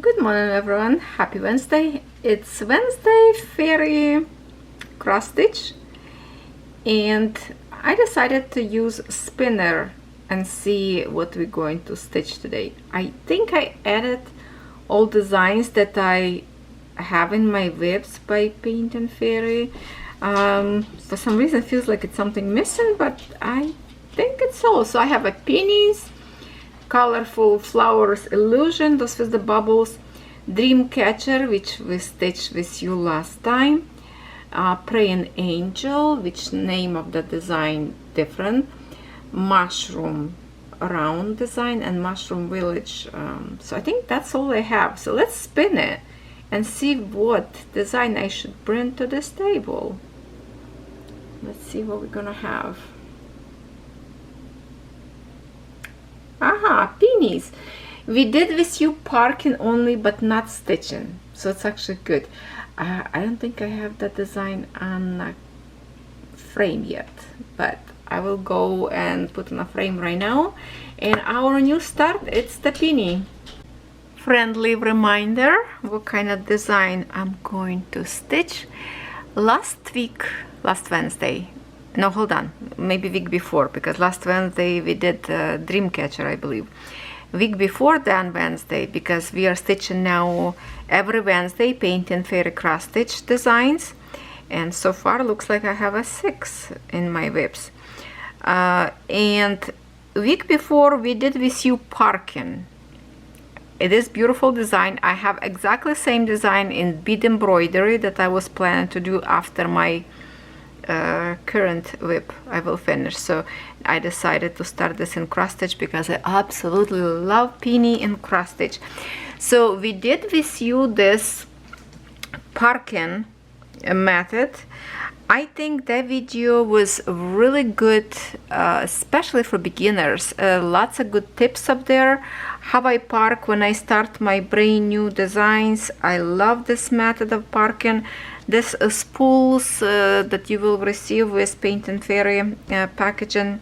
Good morning everyone, happy Wednesday. It's Wednesday fairy cross stitch and I decided to use spinner and see what we're going to stitch today. I think I added all designs that I have in my whips by Paint and Fairy. For some reason it feels like it's something missing, but I think it's all. So I have a Peonies, Colorful Flowers Illusion, those with the bubbles, Dream Catcher, which we stitched with you last time, Praying Angel, which name of the design different, Mushroom Round design, and Mushroom Village. So I think that's all I have. So let's spin it and see what design I should bring to this table. Let's see what we're gonna have. Aha, Peonies. We did with you parking only but not stitching, so it's actually good. I don't think I have that design on a frame yet, but I will go and put on a frame right now. And our new start, it's the Peony. Friendly reminder what kind of design I'm going to stitch. Last Wednesday, no, hold on, maybe week before, because last Wednesday we did Dreamcatcher, I believe. Week before that Wednesday, because we are stitching now every Wednesday Paint and Fairy cross stitch designs, and so far looks like I have a 6 in my whips. And week before we did with you parking. It is beautiful design. I have exactly the same design in bead embroidery that I was planning to do after my current whip I will finish. So I decided to start this in cross stitch because I absolutely love Peony in cross stitch. So we did with you this parking method. I think that video was really good, especially for beginners. Lots of good tips up there. How I park when I start my brand new designs. I love this method of parking. This spools that you will receive with Paint and Fairy packaging.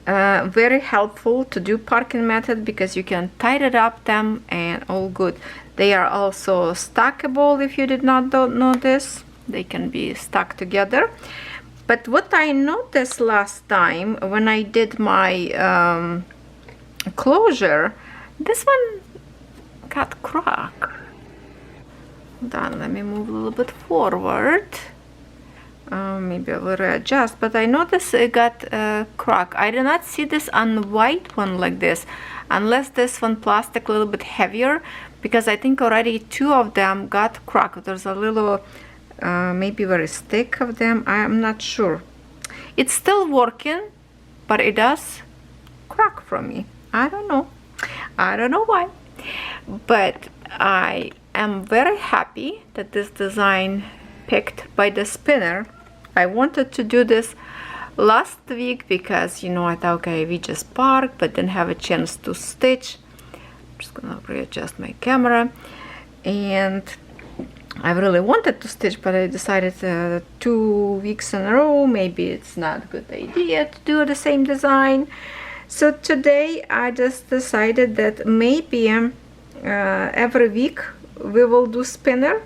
Very helpful to do parking method because you can tighten up them and all good. They are also stackable if you did not know this. They can be stuck together. But what I noticed last time when I did my closure, this one got cracked. Hold on, let me move a little bit forward. Maybe I will readjust, but I noticed it got cracked. I did not see this on white one like this, unless this one plastic a little bit heavier, because I think already 2 of them got cracked. There's a little maybe very thick of them, I'm not sure. It's still working, but it does crack from me. I don't know why, but I am very happy that this design picked by the spinner. I wanted to do this last week because, you know, I thought, okay, we just parked but didn't have a chance to stitch. I'm just gonna readjust my camera, and I really wanted to stitch, but I decided 2 weeks in a row maybe it's not a good idea to do the same design. So today I just decided that maybe every week we will do spinner,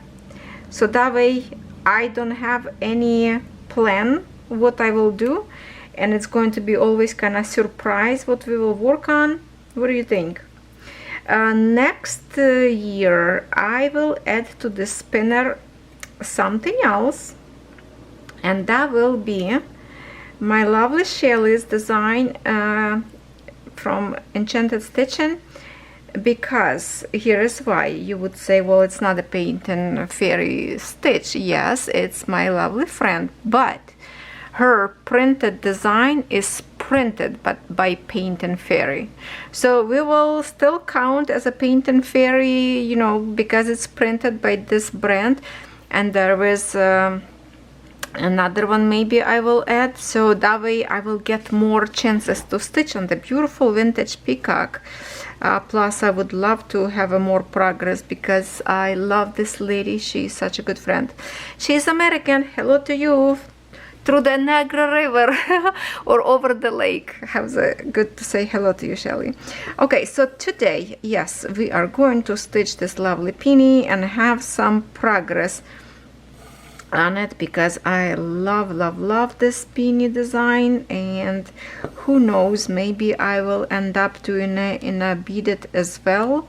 so that way I don't have any plan what I will do, and it's going to be always kind of surprise what we will work on. What do you think? Next year I will add to the spinner something else, and that will be my lovely Shelly's design from Enchanted Stitching. Because here is why. You would say, well, it's not a Paint and Fairy stitch. Yes, it's my lovely friend, but her printed design is printed but by Paint and Fairy, so we will still count as a Paint and Fairy, you know, because it's printed by this brand. And there is another one maybe I will add, so that way I will get more chances to stitch on the beautiful vintage peacock. Plus I would love to have a more progress because I love this lady. She's such a good friend. She's American. Hello to you. through the Niagara River or over the lake. Good to say hello to you, Shelly. Okay, so today, yes, we are going to stitch this lovely peony and have some progress on it, because I love this peony design, and who knows, maybe I will end up doing it in a beaded as well,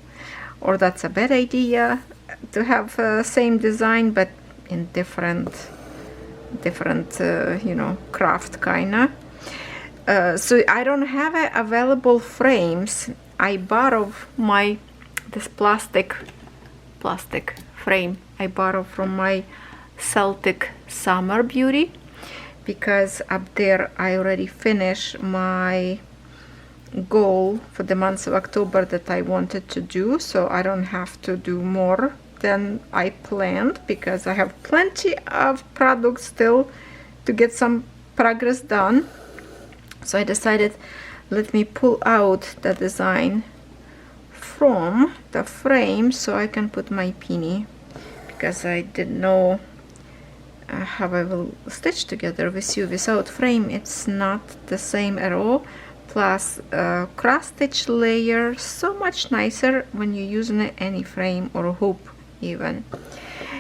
or that's a bad idea to have same design but in different you know, craft kinda. So I don't have available frames. I borrowed this plastic frame I borrowed from my Celtic Summer Beauty, because up there I already finished my goal for the month of October that I wanted to do, so I don't have to do more than I planned, because I have plenty of products still to get some progress done. So I decided, let me pull out the design from the frame so I can put my peony, because I didn't know how I will stitch together with you. Without frame it's not the same at all, plus cross stitch layer so much nicer when you're using any frame or hoop even.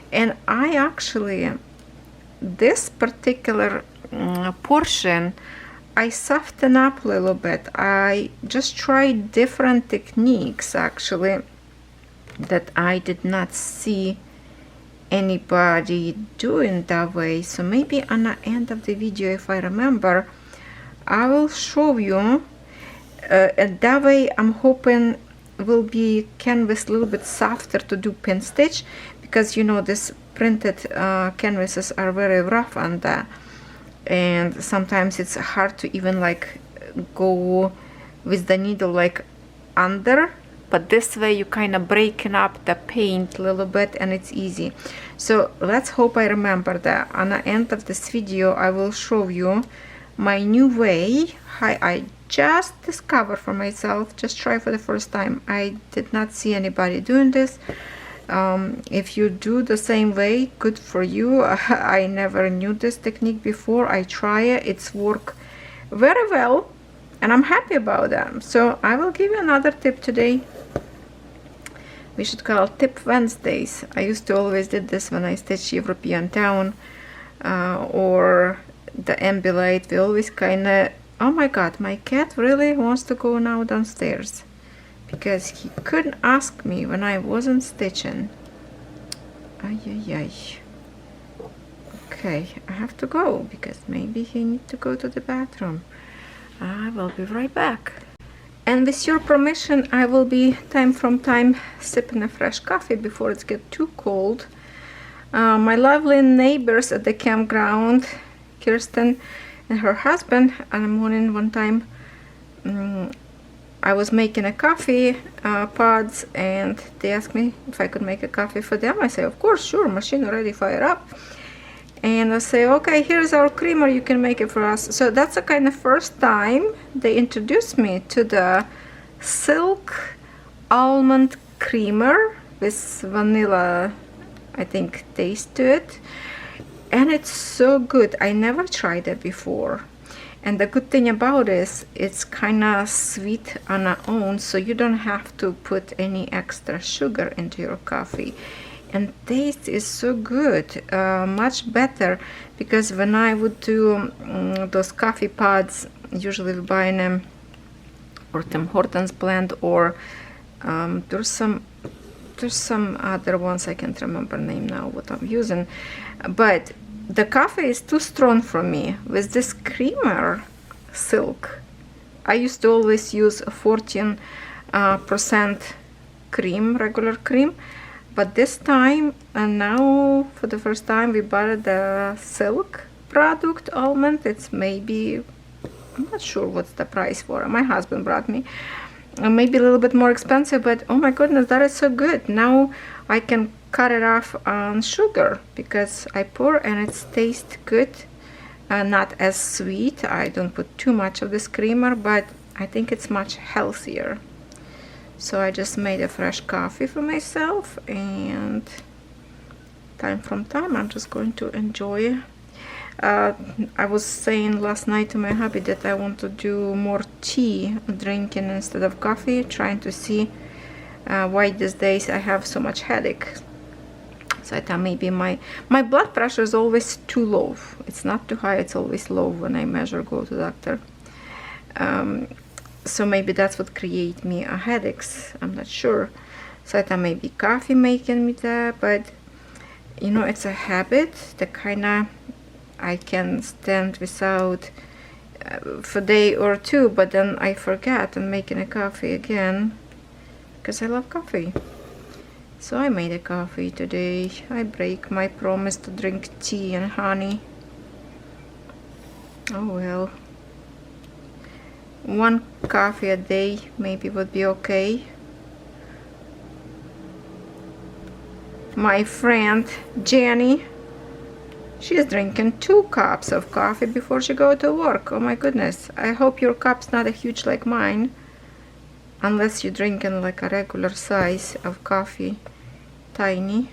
And I actually, this particular portion, I soften up a little bit. I just tried different techniques actually that I did not see anybody doing that way. So maybe on the end of the video, if I remember, I will show you, and that way I'm hoping will be canvas a little bit softer to do pin stitch, because you know this printed canvases are very rough on that, and sometimes it's hard to even like go with the needle like under, but this way you kind of breaking up the paint a little bit and it's easy. So let's hope I remember that. On the end of this video I will show you my new way. I just discovered for myself, just try for the first time. I did not see anybody doing this. If you do the same way, good for you. I never knew this technique before. I try it, it's worked very well and I'm happy about that. So I will give you another tip today. We should call Tip Wednesdays. I used to always did this when I stitched European Town or the Ambulate. We always kind of, oh my god, my cat really wants to go now downstairs, because he couldn't ask me when I wasn't stitching. Ay, ay, ay. Okay, I have to go because maybe he needs to go to the bathroom. I will be right back. And with your permission, I will be time from time sipping a fresh coffee before it gets too cold. My lovely neighbors at the campground, Kirsten and her husband, on the morning one time, I was making a coffee pods, and they asked me if I could make a coffee for them. I say, of course, sure, machine already fired up. And I say, okay, here's our creamer, you can make it for us. So that's the kind of first time they introduced me to the silk almond creamer with vanilla, I think, taste to it. And it's so good. I never tried it before. And the good thing about it is it's kind of sweet on its own, so you don't have to put any extra sugar into your coffee. And taste is so good, much better, because when I would do those coffee pods, usually we buy them or Tim Hortons blend, or there's some other ones, I can't remember name now what I'm using, but the coffee is too strong for me. With this creamer silk, I used to always use 14% cream, regular cream, but this time, and now for the first time, we bought the silk product almond. It's maybe, I'm not sure what's the price for it. My husband brought me. Maybe a little bit more expensive, but oh my goodness, that is so good. Now I can cut it off on sugar because I pour and it tastes good. Not as sweet. I don't put too much of this creamer, but I think it's much healthier. So I just made a fresh coffee for myself, and time from time I'm just going to enjoy I was saying last night to my hubby that I want to do more tea drinking instead of coffee, trying to see why these days I have so much headache. So I thought maybe my blood pressure is always too low. It's not too high, it's always low when I measure, go to the doctor. So maybe that's what create me a headaches. I'm not sure. So I thought maybe coffee making me that, but you know, it's a habit that kind of I can stand without for a day or two, but then I forget and making a coffee again because I love coffee. So I made a coffee today. I break my promise to drink tea and honey. Oh well. One coffee a day maybe would be okay. My friend Jenny, she's drinking 2 cups of coffee before she go to work. Oh my goodness. I hope your cup's not a huge like mine. Unless you're drinking like a regular size of coffee. Tiny.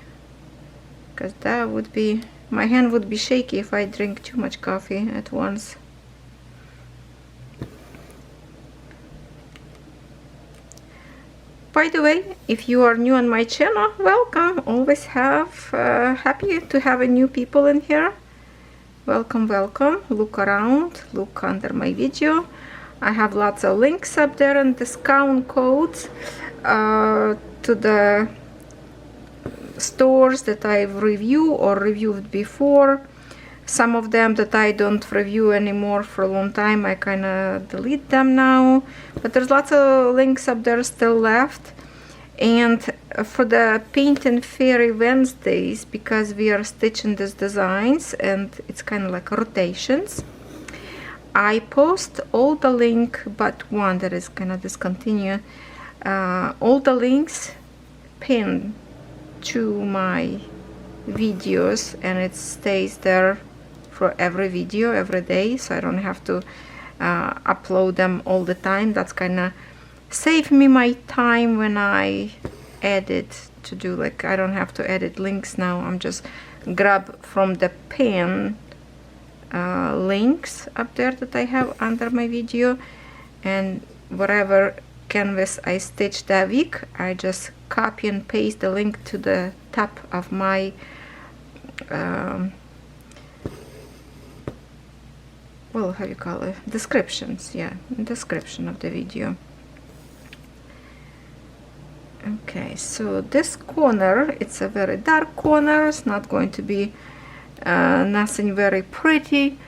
Because that would be... my hand would be shaky if I drink too much coffee at once. By the way, if you are new on my channel, welcome. Always happy to have a new people in here. Welcome, welcome. Look around, look under my video. I have lots of links up there and discount codes to the stores that I've reviewed or reviewed before. Some of them that I don't review anymore for a long time, I kind of delete them now. But there's lots of links up there still left. And for the Paint and Fairy Wednesdays, because we are stitching these designs and it's kind of like rotations, I post all the link but one that is kind of discontinued. All the links pinned to my videos, and it stays there for every video every day, so I don't have to upload them all the time. That's kind of save me my time when I edit to do, like I don't have to edit links now. I'm just grab from the pin links up there that I have under my video, and whatever canvas I stitch that week, I just copy and paste the link to the top of my well, how you call it, descriptions, yeah, description of the video. Okay, so this corner, it's a very dark corner. It's not going to be nothing very pretty.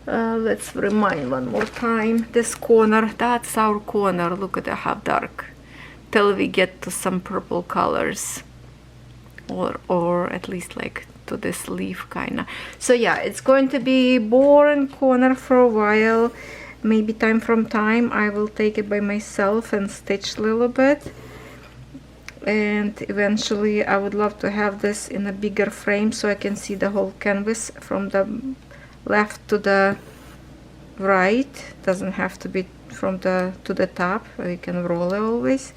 Let's remind one more time. This corner, that's our corner. Look at how dark. Till we get to some purple colors, or at least like to this leaf kind of. So yeah, it's going to be boring corner for a while. Maybe time from time I will take it by myself and stitch a little bit. And eventually I would love to have this in a bigger frame so I can see the whole canvas from the left to the right. Doesn't have to be from the to the top. We can roll it always.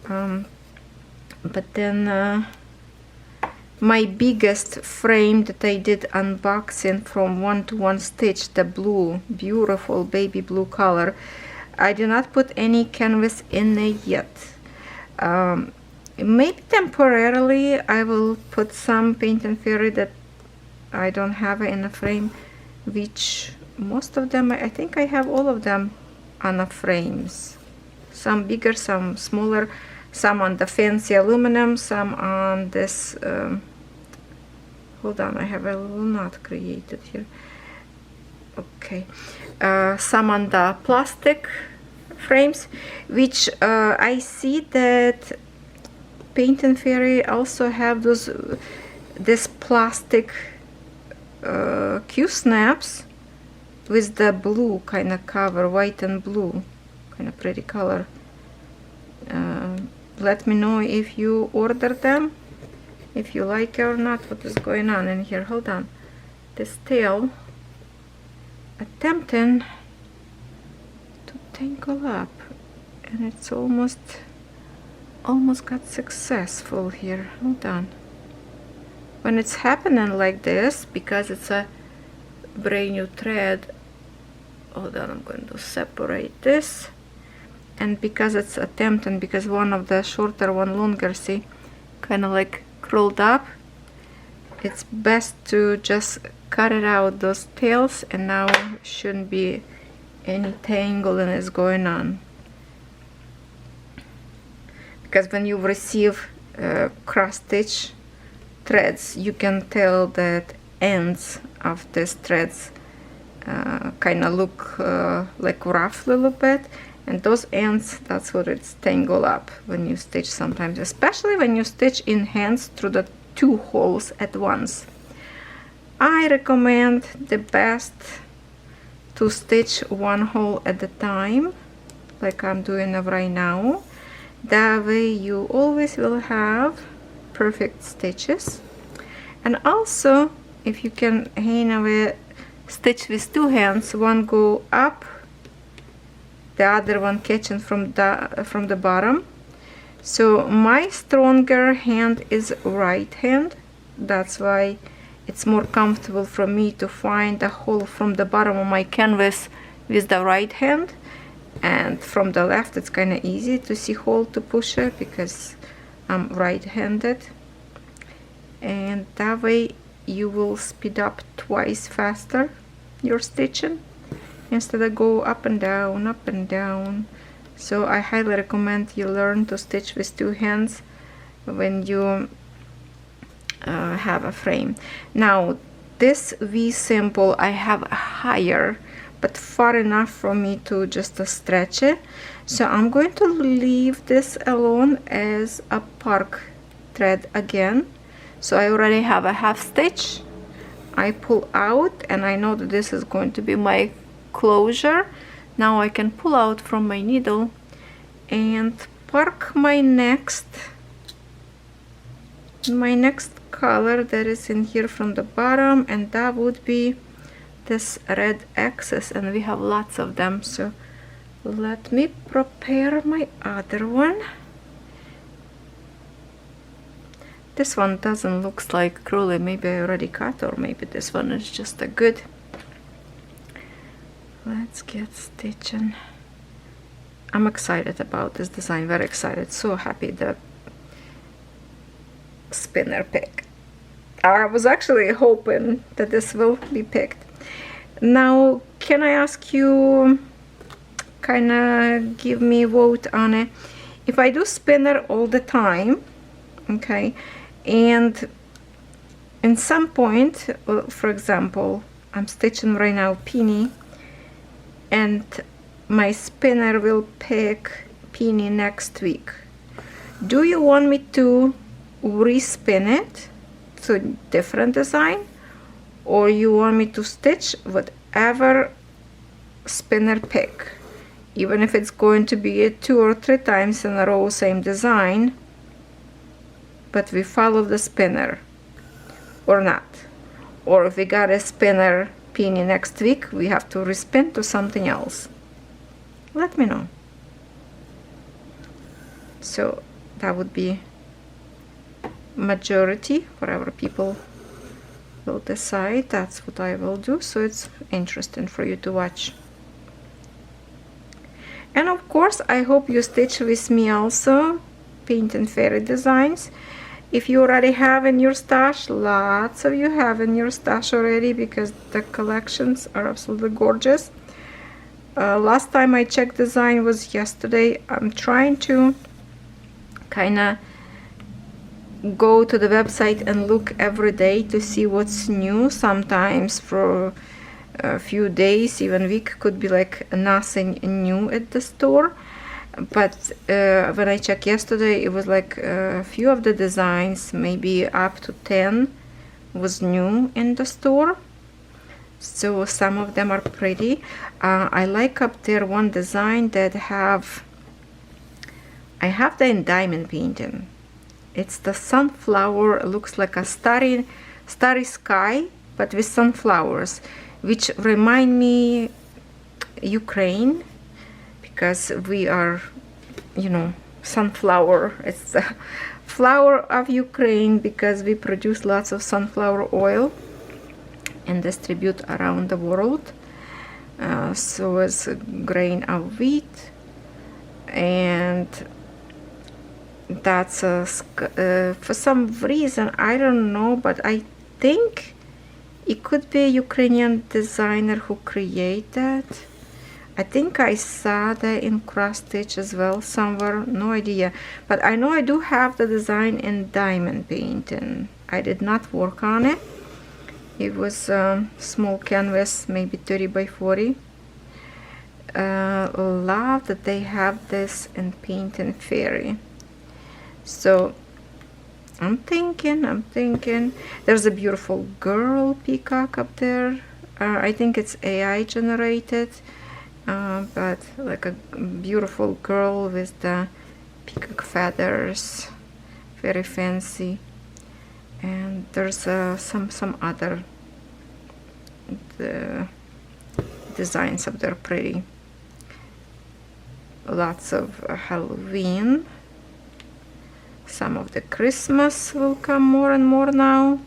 But then my biggest frame that I did unboxing from 1-to-1 stitch, the blue, beautiful baby blue color, I did not put any canvas in there yet. Maybe temporarily I will put some Paint and Fairy that I don't have in a frame, which most of them, I think I have all of them on the frames. Some bigger, some smaller, some on the fancy aluminum, some on this, hold on, I have a little knot created here. Okay, some on the plastic frames, which I see that Paint and Fairy also have those this plastic Q-snaps with the blue kind of cover, white and blue, kind of pretty color. Let me know if you order them, if you like it or not. What is going on in here? Hold on. This tail attempting to tangle up, and it's almost got successful here. Hold on. When it's happening like this, because it's a brand new thread. Hold on, I'm going to separate this. And because it's attempt and because one of the shorter, one longer, see, kind of like curled up, it's best to just cut it out, those tails, and now shouldn't be any tangling is going on. Because when you receive cross stitch threads, you can tell that ends of these threads kind of look like rough a little bit, and those ends, that's what it's tangle up when you stitch sometimes, especially when you stitch in hands through the 2 holes at once. I recommend the best to stitch 1 hole at a time, like I'm doing right now. That way you always will have perfect stitches. And also, if you can stitch with 2 hands, one go up, the other one catching from the bottom. So my stronger hand is right hand. That's why it's more comfortable for me to find the hole from the bottom of my canvas with the right hand, and from the left it's kind of easy to see hole to push it because I'm right-handed. And that way you will speed up twice faster your stitching instead of go up and down, up and down. So I highly recommend you learn to stitch with 2 hands when you have a frame. Now this V symbol I have higher, but far enough for me to just stretch it. So I'm going to leave this alone as a park thread again. So I already have a half stitch. I pull out and I know that this is going to be my closure. Now I can pull out from my needle and park my next color that is in here from the bottom, and that would be this red axis, and we have lots of them. So let me prepare my other one. This one doesn't look like crewly, maybe I already cut, or maybe this one is just a good. Let's get stitching. I'm excited about this design, very excited, so happy the spinner pick. I was actually hoping that this will be picked. Now, can I ask you, kind of give me a vote on it? If I do spinner all the time, okay, and in some point, for example, I'm stitching right now peony, and my spinner will pick peony next week. Do you want me to respin it to different design, or you want me to stitch whatever spinner pick, even if it's going to be 2 or 3 times in a row same design, but we follow the spinner or not? Or if we got a spinner peony next week, we have to respin to something else. Let me know. So that would be majority, whatever people will decide, that's what I will do. So it's interesting for you to watch. And of course, I hope you stitch with me also painting fairy designs. If you already have in your stash, lots of you have in your stash already, because the collections are absolutely gorgeous. Last time I checked design was yesterday. I'm trying to kind of go to the website and look every day to see what's new. Sometimes for a few days, even week, could be like nothing new at the store. But when I checked yesterday, it was like a few of the designs, maybe up to 10 was new in the store. So some of them are pretty. I like up there one design that I have the in diamond painting. It's the sunflower, looks like a starry sky, but with sunflowers, which remind me Ukraine, because we are, you know, sunflower. It's the flower of Ukraine because we produce lots of sunflower oil. and distribute around the world. So as a grain of wheat, and that's for some reason, I don't know, but I think it could be a Ukrainian designer who created that. I think I saw that in cross stitch as well somewhere, no idea, but I know I do have the design in diamond painting. I did not work on it. It was small canvas, maybe 30 by 40. Love that they have this in Paint and Fairy. So I'm thinking there's a beautiful girl peacock up there. I think it's AI generated, but like a beautiful girl with the peacock feathers, very fancy. And there's some other designs up there, pretty. Lots of Halloween. Some of the Christmas will come more and more now.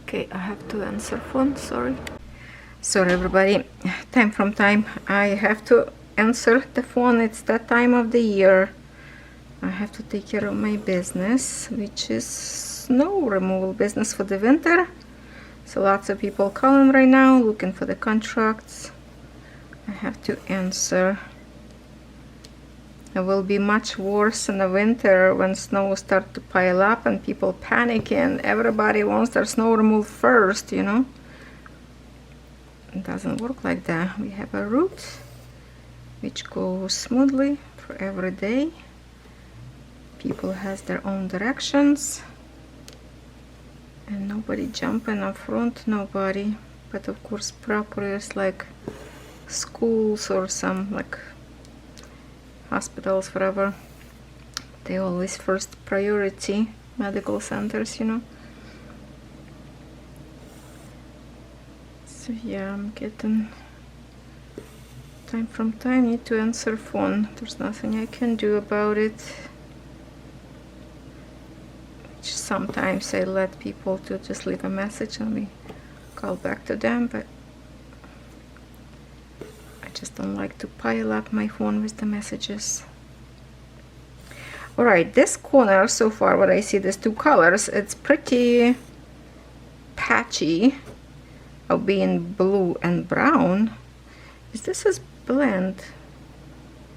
Okay, I have to answer phone, sorry. Sorry everybody, time from time I have to answer the phone. It's that time of the year. I have to take care of my business, which is snow removal business for the winter. So lots of people calling right now, looking for the contracts. I have to answer. It will be much worse in the winter when snow starts to pile up and people panic and everybody wants their snow removed first, you know. It doesn't work like that. We have a route which goes smoothly for every day. People has their own directions and nobody jumping up front, nobody. But of course properties like schools or some like hospitals, whatever, they always first priority, medical centers, you know. So yeah, I'm getting time from time, need to answer phone. There's nothing I can do about it. Sometimes I let people to just leave a message and we call back to them, but I just don't like to pile up my phone with the messages. Alright, this corner so far, what I see, these two colors, it's pretty patchy of being blue and brown. Is this a blend?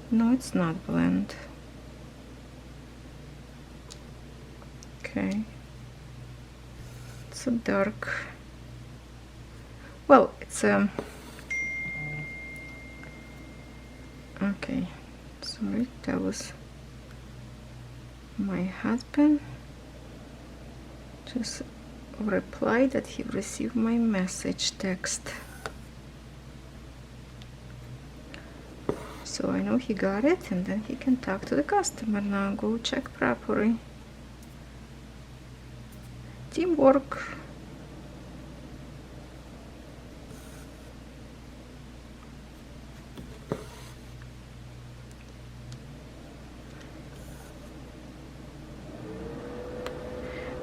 No, it's not blend. Okay, it's a dark, well, it's okay, sorry, that was my husband just replied that he received my message text, so I know he got it, and then he can talk to the customer. Now go check properly. Teamwork.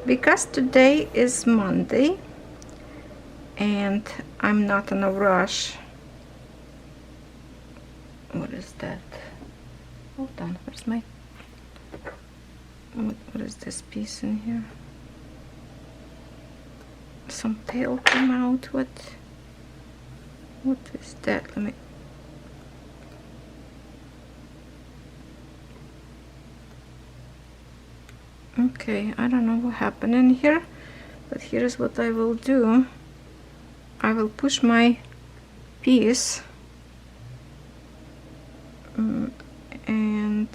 Because today is Monday and I'm not in a rush. What is that? Hold on, where's my, what is this piece in here? Some tail came out. What is that? Let me, okay, I don't know what happened in here, but here's what I will do. I will push my piece and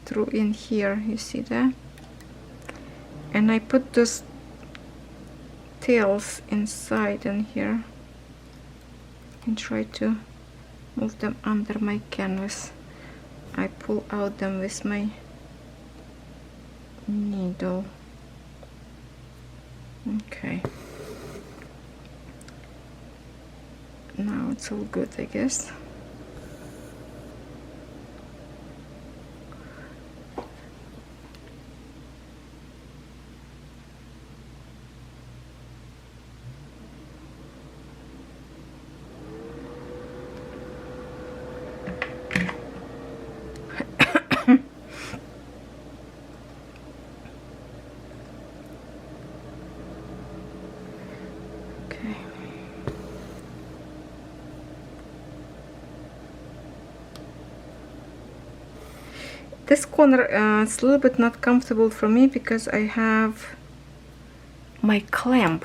through in here, you see that, and I put those tails inside in here and try to move them under my canvas. I pull out them with my needle. Okay. Now it's all good, I guess. Okay. This corner, it's a little bit not comfortable for me because I have my clamp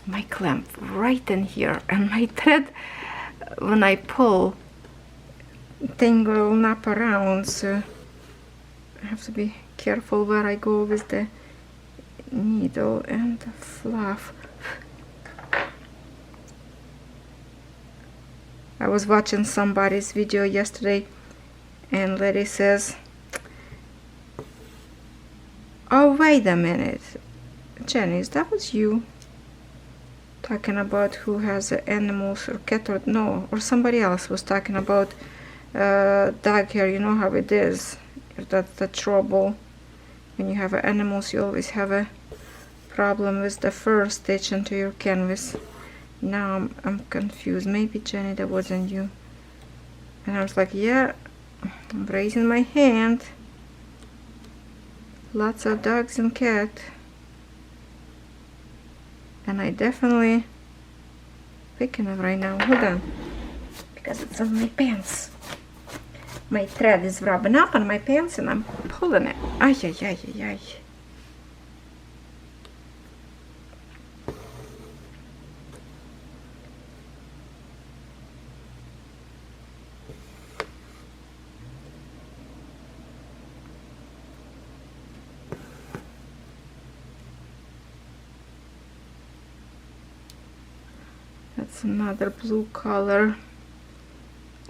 right in here, and my thread, when I pull, thing will nap around, so I have to be careful where I go with the needle and the fluff. I was watching somebody's video yesterday, and lady says, oh, wait a minute, Jenny, that was you talking about who has animals or cat, or no, or somebody else was talking about dog hair. You know how it is, if that's the trouble when you have animals, you always have a problem with the fur stitch into your canvas. Now I'm confused. Maybe Jenny, that wasn't you. And I was like, yeah, I'm raising my hand. Lots of dogs and cats, and I definitely picking it right now. Hold on, because it's on my pants. My thread is rubbing up on my pants and I'm pulling it. Ay, ay, ay, ay, ay. That's another blue color.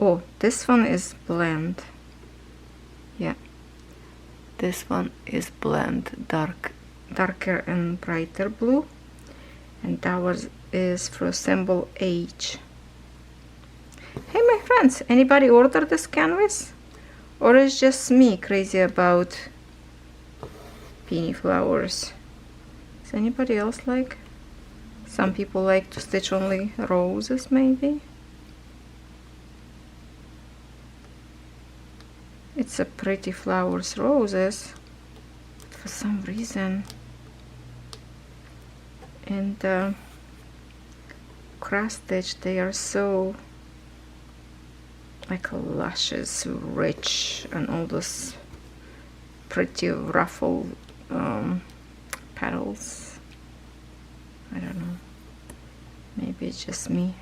Oh, this one is blend. Yeah, this one is blend, darker and brighter blue, and that was is for symbol H. Hey my friends, anybody order this canvas, or is just me crazy about peony flowers? Is anybody else like? Some people like to stitch only roses, maybe. It's a pretty flowers, roses, but for some reason in the cross stitch they are so like luscious, rich, and all those pretty ruffled petals. I don't know, maybe it's just me.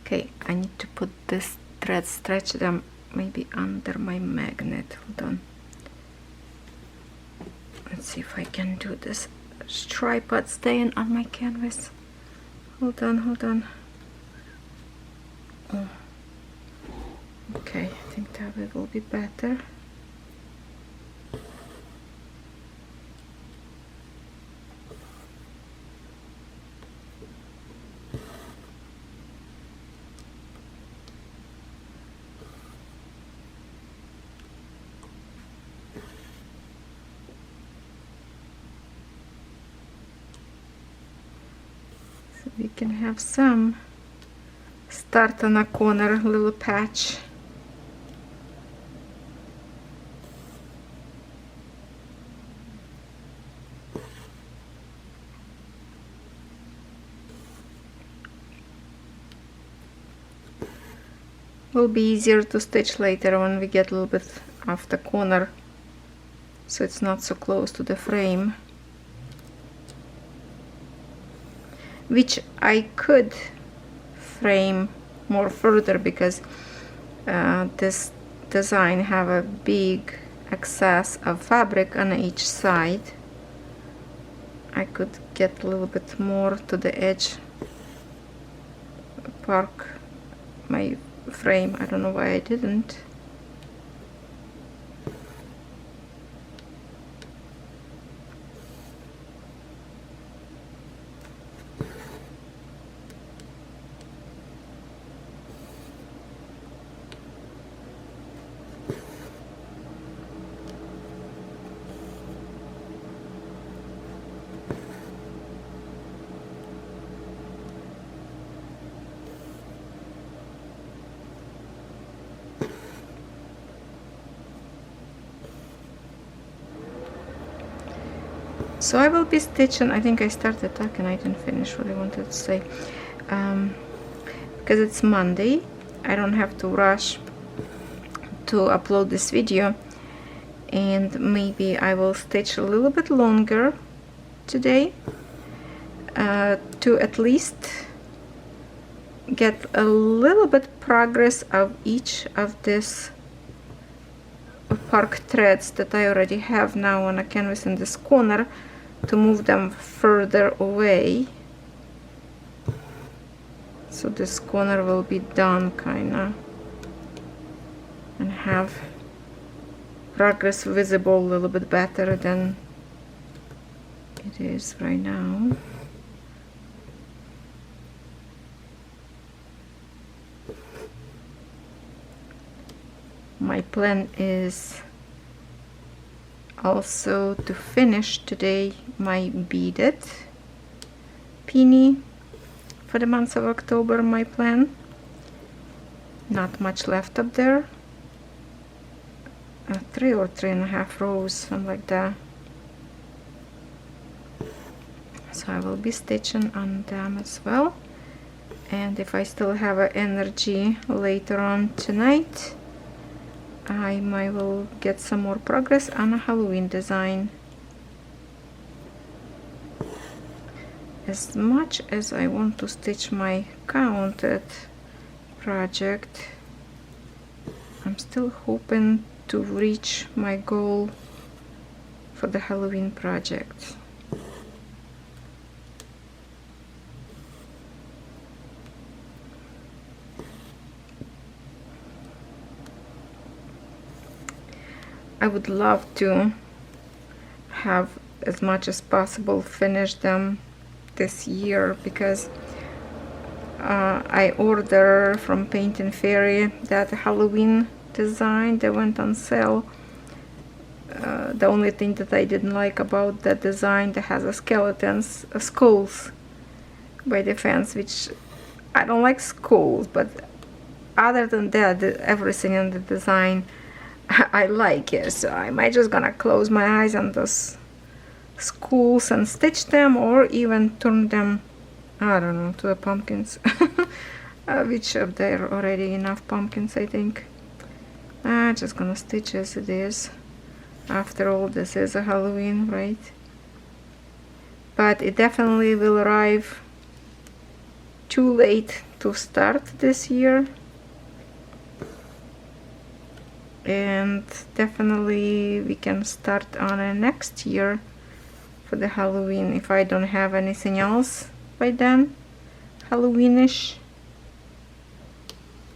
Okay, I need to put this thread, stretch them maybe under my magnet. Hold on. Let's see if I can do this. Tripod staying on my canvas. Hold on, hold on. Oh. Okay, I think that will be better. We can have some start on a corner, little patch. Will be easier to stitch later when we get a little bit off the corner, so it's not so close to the frame. Which I could frame more further, because this design have a big excess of fabric on each side. I could get a little bit more to the edge, park my frame. I don't know why I didn't. So I will be stitching. I think I started talking, I didn't finish what I wanted to say. Because it's Monday, I don't have to rush to upload this video, and maybe I will stitch a little bit longer today to at least get a little bit progress of each of these park threads that I already have now on a canvas in this corner, to move them further away, so this corner will be done kinda and have progress visible a little bit better than it is right now. My plan is also to finish today my beaded peony for the month of October. My plan, not much left up there, 3 or 3.5 rows, something like that. So I will be stitching on them as well, and if I still have energy later on tonight, I might will get some more progress on a Halloween design. As much as I want to stitch my counted project, I'm still hoping to reach my goal for the Halloween project. I would love to have as much as possible finish them this year, because I ordered from Painting Fairy that Halloween design that went on sale. The only thing that I didn't like about that design, that has a skeletons, skulls by the fence, which I don't like skulls, but other than that, everything in the design I like it. So I might just gonna close my eyes on those skulls and stitch them, or even turn them, I don't know, to the pumpkins. Which of there are already enough pumpkins, I think. I'm just gonna stitch as it is. After all, this is a Halloween, right? But it definitely will arrive too late to start this year, and definitely we can start on a next year for the Halloween, if I don't have anything else by then Halloweenish.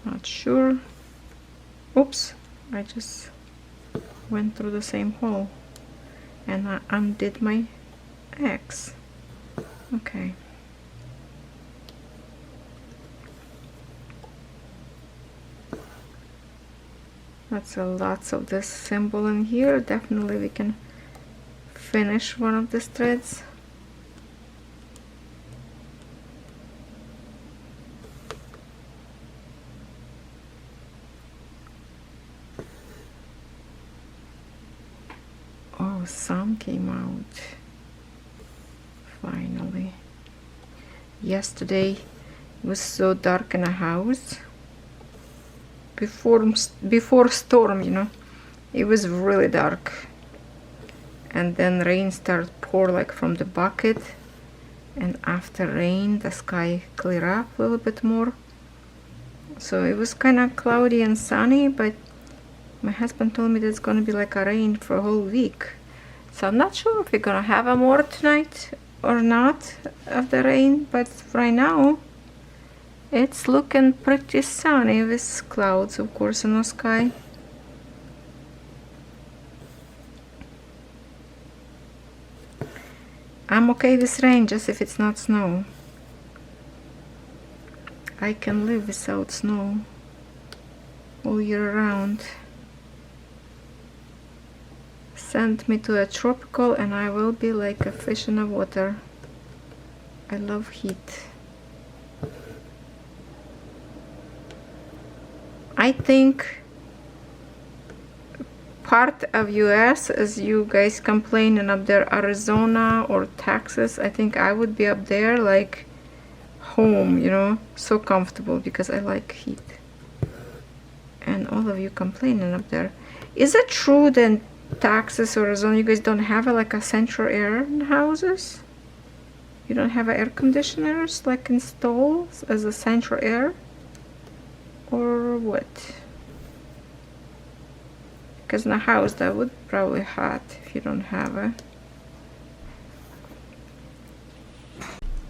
Not sure. Oops, I just went through the same hole and I undid my X. Okay. That's a lots of this symbol in here. Definitely we can finish one of these threads. Oh, sun came out finally. Yesterday it was so dark in the house. Before storm, you know, it was really dark, and then rain started pour like from the bucket, and after rain the sky cleared up a little bit more. So it was kind of cloudy and sunny, but my husband told me that it's gonna be like a rain for a whole week. So I'm not sure if we're gonna have a more tonight or not of the rain, but right now it's looking pretty sunny with clouds, of course, in the sky. I'm okay with rain, just if it's not snow. I can live without snow all year round. Send me to a tropical and I will be like a fish in the water. I love heat. I think part of US as you guys complaining up there, Arizona or Texas. I think I would be up there like home, you know, so comfortable because I like heat. And all of you complaining up there. Is it true that Texas or Arizona you guys don't have like a central air in houses? You don't have air conditioners like installed as a central air? Or what? Because in a house that would probably hot if you don't have a.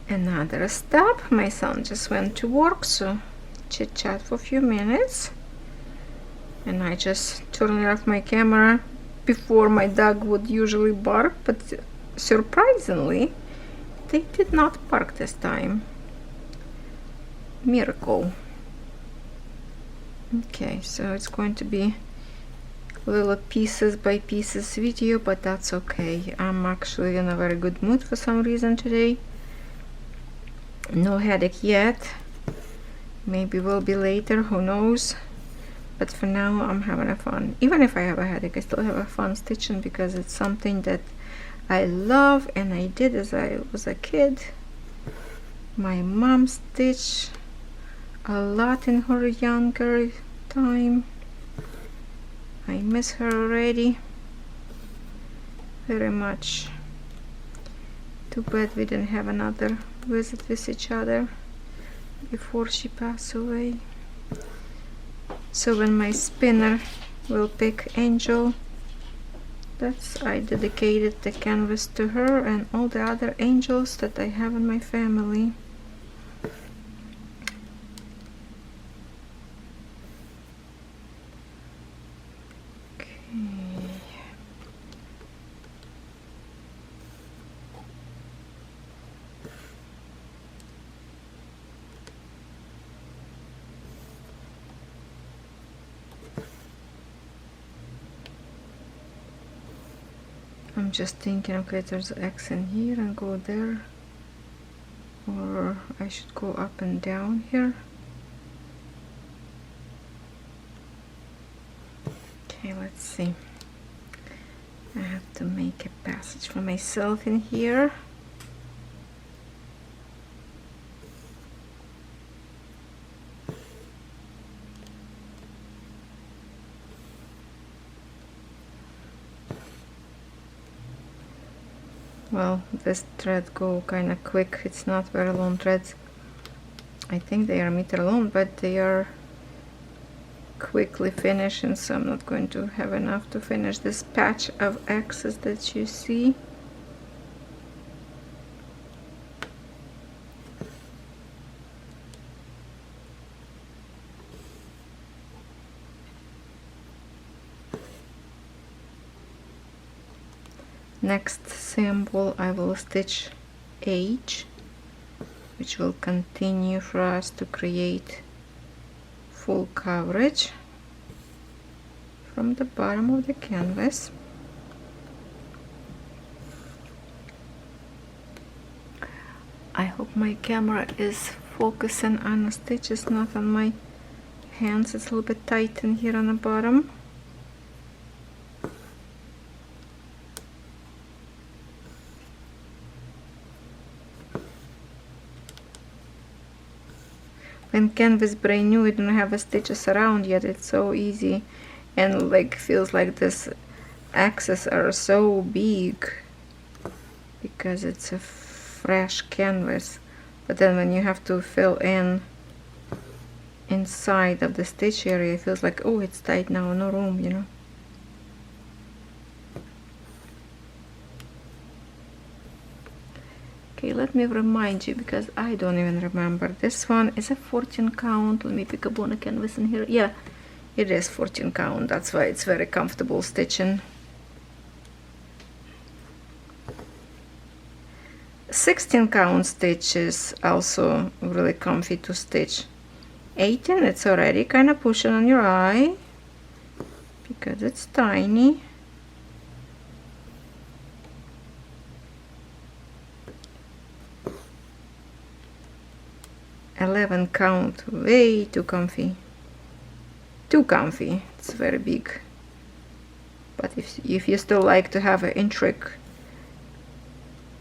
Another stop. My son just went to work, so chit chat for a few minutes. And I just turned off my camera before my dog would usually bark, but surprisingly they did not bark this time. Miracle. Okay, so it's going to be little pieces by pieces video, but that's okay. I'm actually in a very good mood for some reason today. No headache yet. Maybe will be later, who knows. But for now I'm having a fun. Even if I have a headache, I still have a fun stitching because it's something that I love and I did as I was a kid. My mom stitched a lot in her younger time. I miss her already very much. Too bad we didn't have another visit with each other before she passed away. So when my spinner will pick Angel, that's I dedicated the canvas to her and all the other angels that I have in my family. I'm just thinking, okay, there's X in here and go there, or I should go up and down here. Okay, let's see. I have to make a passage for myself in here. Well, this thread go kind of quick. It's not very long threads. I think they are meter long, but they are quickly finishing, so I'm not going to have enough to finish this patch of X's that you see. Next symbol I will stitch H, which will continue for us to create full coverage from the bottom of the canvas. I hope my camera is focusing on the stitches, not on my hands. It's a little bit tight in here on the bottom. When canvas brand new, we don't have a stitches around yet. It's so easy and like feels like this axes are so big because it's a fresh canvas. But then when you have to fill in inside of the stitch area, it feels like, oh, it's tight now, no room, you know. Okay, let me remind you because I don't even remember. This one is a 14 count. Let me pick up on a canvas in here. Yeah, it is 14 count. That's why it's very comfortable stitching. 16 count stitch is also really comfy to stitch. 18, it's already kind of pushing on your eye because it's tiny. $11 count, way too comfy. Too comfy, it's very big. But if you still like to have an intrigue,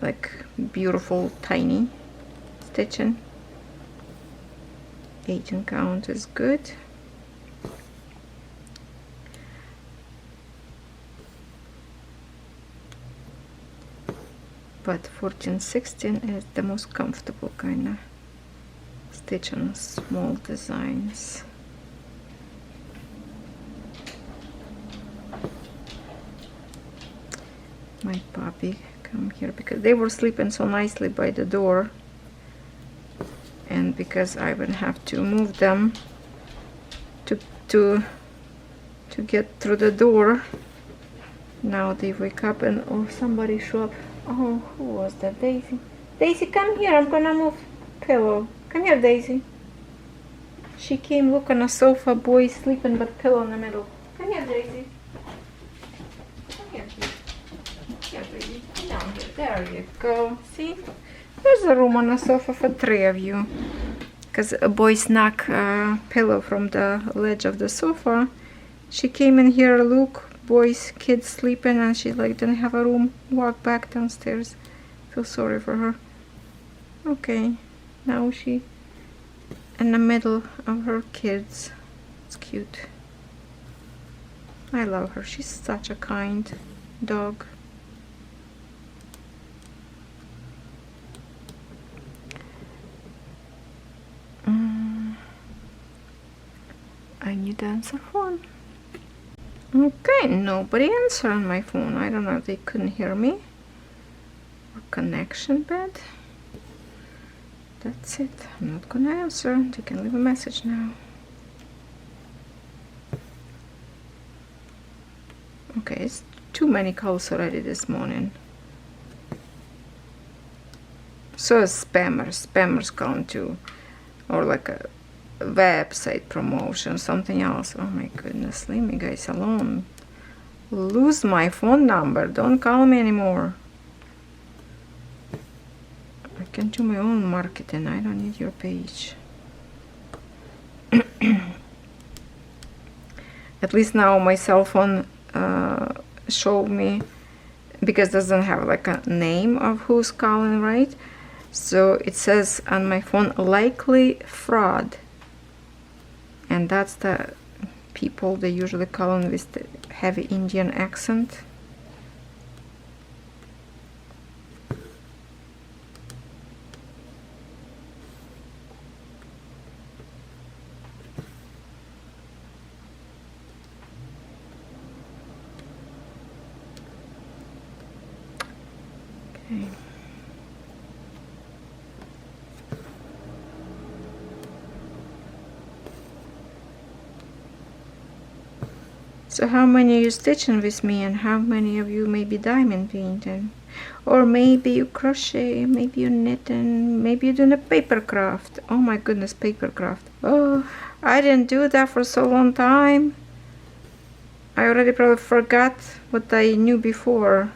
like beautiful tiny stitching, agent count is good. But 14-16 is the most comfortable kind of stitch on small designs. My puppy come here because they were sleeping so nicely by the door, and because I would have to move them to get through the door. Now they wake up and oh, somebody show up. Oh, who was that? Daisy. Daisy, come here. I'm gonna move pillow. Come here, Daisy. She came, look on a sofa, boy sleeping but pillow in the middle. Come here, Daisy. Come here, please. Here, baby. Come down here. There you go. See? There's a room on the sofa for 3 of you. Because a boy snuck a pillow from the ledge of the sofa. She came in here, look, boys, kids sleeping, and she like didn't have a room. Walk back downstairs. Feel sorry for her. Okay, now she in the middle of her kids. It's cute. I love her. She's such a kind dog. I need to answer phone. Okay, nobody answered on my phone. I don't know if they couldn't hear me. Or connection bad. That's it. I'm not gonna answer. They can leave a message now. Okay, it's too many calls already this morning. So spammers come too. Or like a website promotion, something else. Oh my goodness, leave me guys alone. Lose my phone number. Don't call me anymore. I can do my own marketing. I don't need your page. At least now my cell phone showed me, because it doesn't have like a name of who's calling, right? So it says on my phone, likely fraud. And that's the people they usually call in with the heavy Indian accent. Okay. So how many are you stitching with me, and how many of you maybe diamond painting? Or maybe you crochet, maybe you knitting, maybe you're doing a paper craft. Oh my goodness, paper craft. Oh, I didn't do that for so long time. I already probably forgot what I knew before.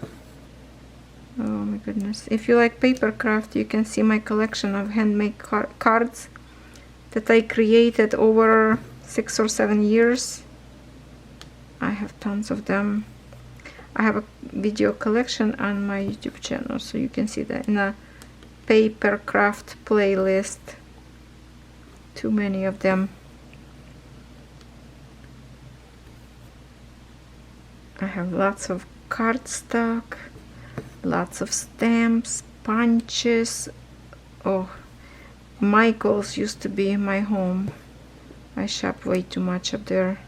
Oh my goodness. If you like paper craft, you can see my collection of handmade cards that I created over 6 or 7 years. I have tons of them. I have a video collection on my YouTube channel, so you can see that in a paper craft playlist. Too many of them. I have lots of cardstock, lots of stamps, punches. Oh, Michael's used to be my home. I shop way too much up there.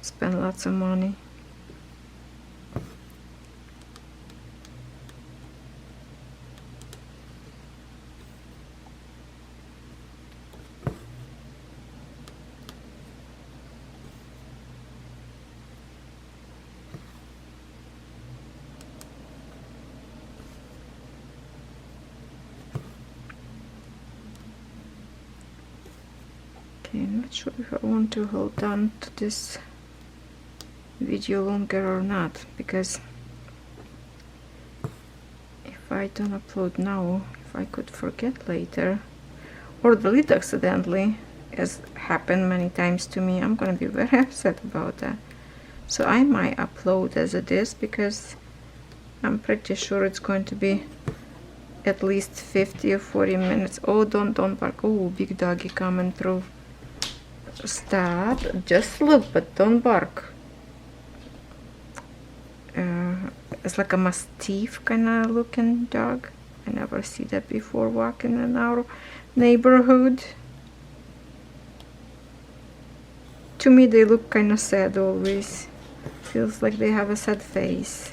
Spend lots of money. Okay, I'm not sure if I want to hold on to this video longer or not, because if I don't upload now, if I could forget later or delete accidentally, as happened many times to me, I'm gonna be very upset about that. So I might upload as it is, because I'm pretty sure it's going to be at least 50 or 40 minutes. Oh, don't bark. Oh, big doggy coming through. Stop. Just look, but don't bark. It's like a mastiff kind of looking dog. I never see that before walking in our neighborhood. To me, they look kind of sad always. Feels like they have a sad face.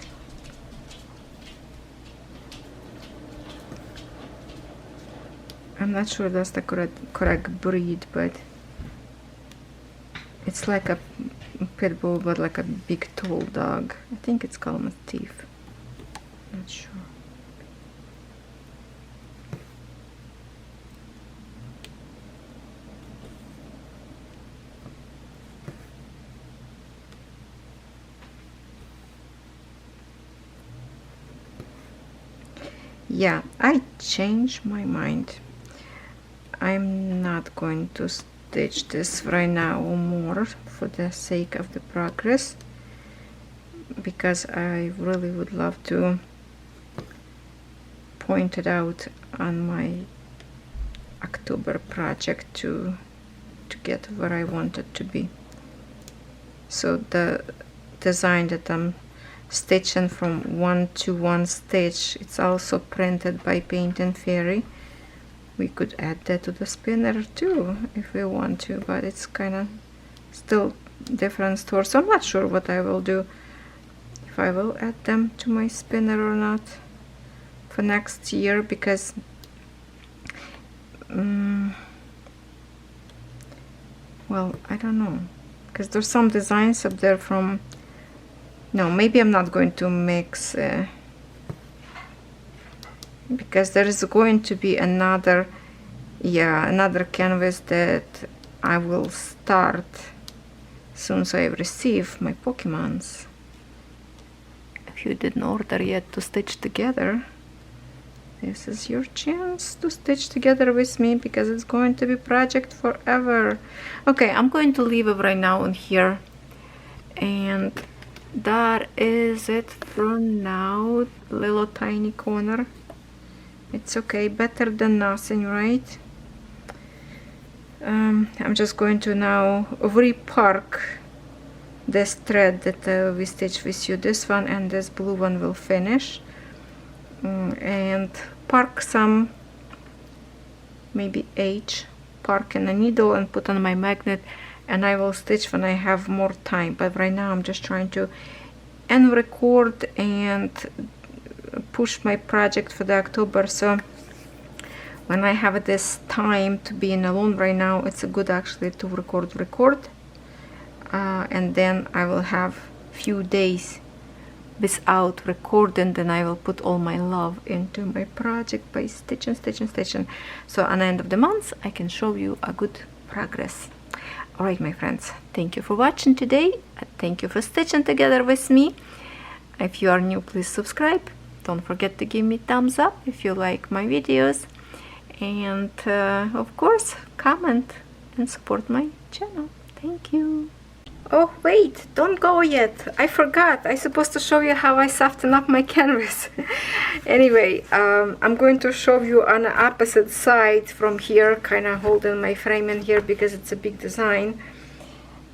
I'm not sure that's the correct breed, but it's like a pit bull, but like a big tall dog. I think it's called mastiff. Not sure. Yeah, I changed my mind. I'm not going to stitch this right now more for the sake of the progress, because I really would love to point it out on my October project to get where I want it to be. So the design that I'm stitching from 1-to-1 stitch, it's also printed by Paint and Fairy. We could add that to the spinner too if we want to, but it's kind of still different store, so I'm not sure what I will do, if I will add them to my spinner or not for next year, because well, I don't know, because there's some designs up there from, no, maybe I'm not going to mix because there is going to be another canvas that I will start soon, so I receive my Pokemons. If you didn't order yet to stitch together, this is your chance to stitch together with me, because it's going to be project forever. Okay, I'm going to leave it right now in here, and that is it for now. Little tiny corner. It's okay, better than nothing, right? I'm just going to now repark this thread that we stitched with you. This one and this blue one will finish, and park some, maybe H, park in a needle and put on my magnet, and I will stitch when I have more time. But right now I'm just trying to end record and push my project for the October, so when I have this time to be in alone right now, it's a good actually to record, and then I will have few days without recording, then I will put all my love into my project by stitching. So at the end of the month I can show you a good progress. Alright, my friends, thank you for watching today. Thank you for stitching together with me. If you are new, please subscribe. Don't forget to give me thumbs up if you like my videos, and of course comment and support my channel. Thank you. Oh wait, don't go yet, I forgot. I'm supposed to show you how I soften up my canvas. Anyway, I'm going to show you on the opposite side from here, kind of holding my frame in here because it's a big design.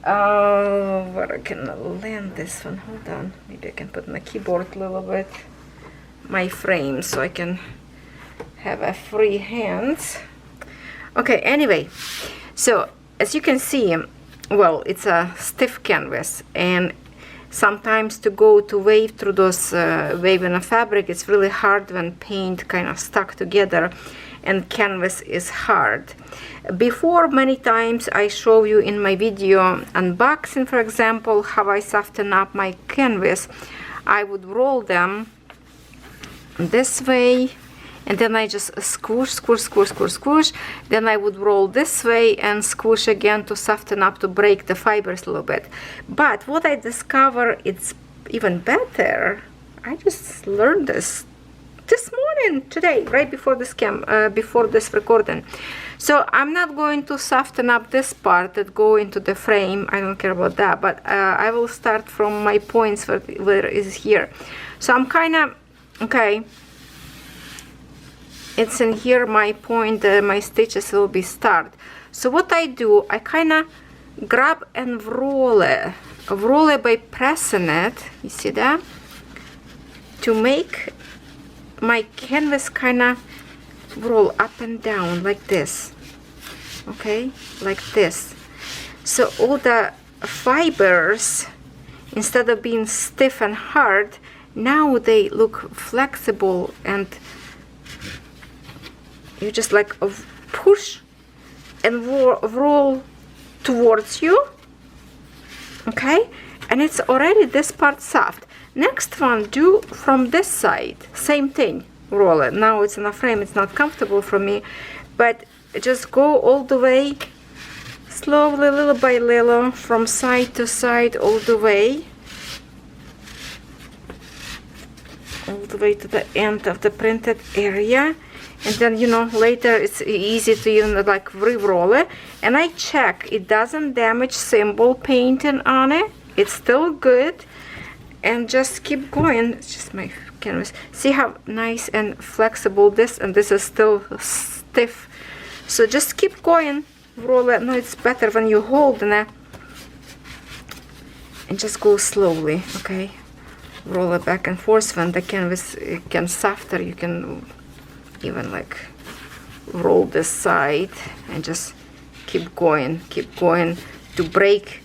Where I can land this one, hold on, maybe I can put my keyboard a little bit, my frame, so I can have a free hands. Okay, anyway, so as you can see, well, it's a stiff canvas, and sometimes to wave through those waving a fabric, it's really hard when paint kind of stuck together and canvas is hard. Before, many times I show you in my video unboxing, for example, how I soften up my canvas. I would roll them this way, and then I just squish. Then I would roll this way and squish again to soften up, to break the fibers a little bit. But what I discover, it's even better. I just learned this this morning, today, right before this before this recording. So I'm not going to soften up this part that go into the frame. I don't care about that, but I will start from my points where it is here. So I'm kind of, okay, it's in here, my point, my stitches will be start. So what I do, I kind of grab and roll it by pressing it, you see that, to make my canvas kind of roll up and down like this, okay, like this. So all the fibers, instead of being stiff and hard, now they look flexible, and you just like push and roll towards you, okay, and it's already this part soft. Next one, do from this side, same thing, roll it. Now it's in a frame, it's not comfortable for me, but just go all the way, slowly, little by little, from side to side, all the way to the end of the printed area. And then, you know, later it's easy to even like re-roll it. And I check it doesn't damage symbol painting on it, it's still good. And just keep going. It's just my canvas. See how nice and flexible this, and this is still stiff. So just keep going, roll it. No, it's better when you hold it and just go slowly, okay? Roll it back and forth. When the canvas can softer, you can even like roll this side and just keep going to break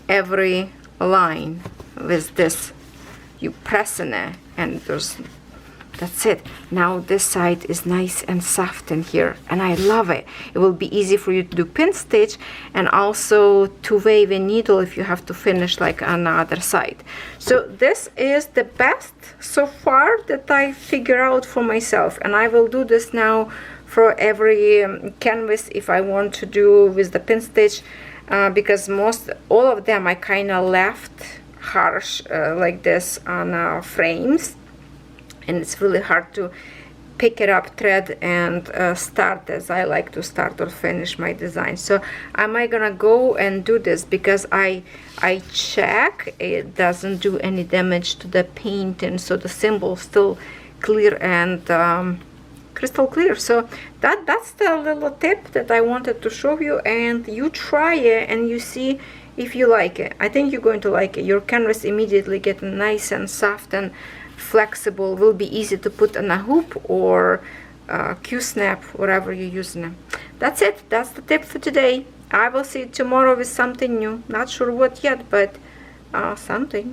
every line. With this, you pressing it, and that's it. Now this side is nice and soft in here, and I love it. It will be easy for you to do pin stitch, and also to wave a needle if you have to finish like on the other side. So this is the best so far that I figure out for myself, and I will do this now for every canvas if I want to do with the pin stitch, because all of them I kind of left harsh like this on frames, and it's really hard to pick it up, thread, and start as I like to start or finish my design. So am I gonna go and do this because I check it doesn't do any damage to the painting, so the symbol still clear and crystal clear. So that's the little tip that I wanted to show you, and you try it and you see if you like it. I think you're going to like it. Your canvas immediately get nice and soft and flexible, will be easy to put on a hoop or Q-snap, whatever you're using it. That's it. That's the tip for today. I will see you tomorrow with something new. Not sure what yet, but something.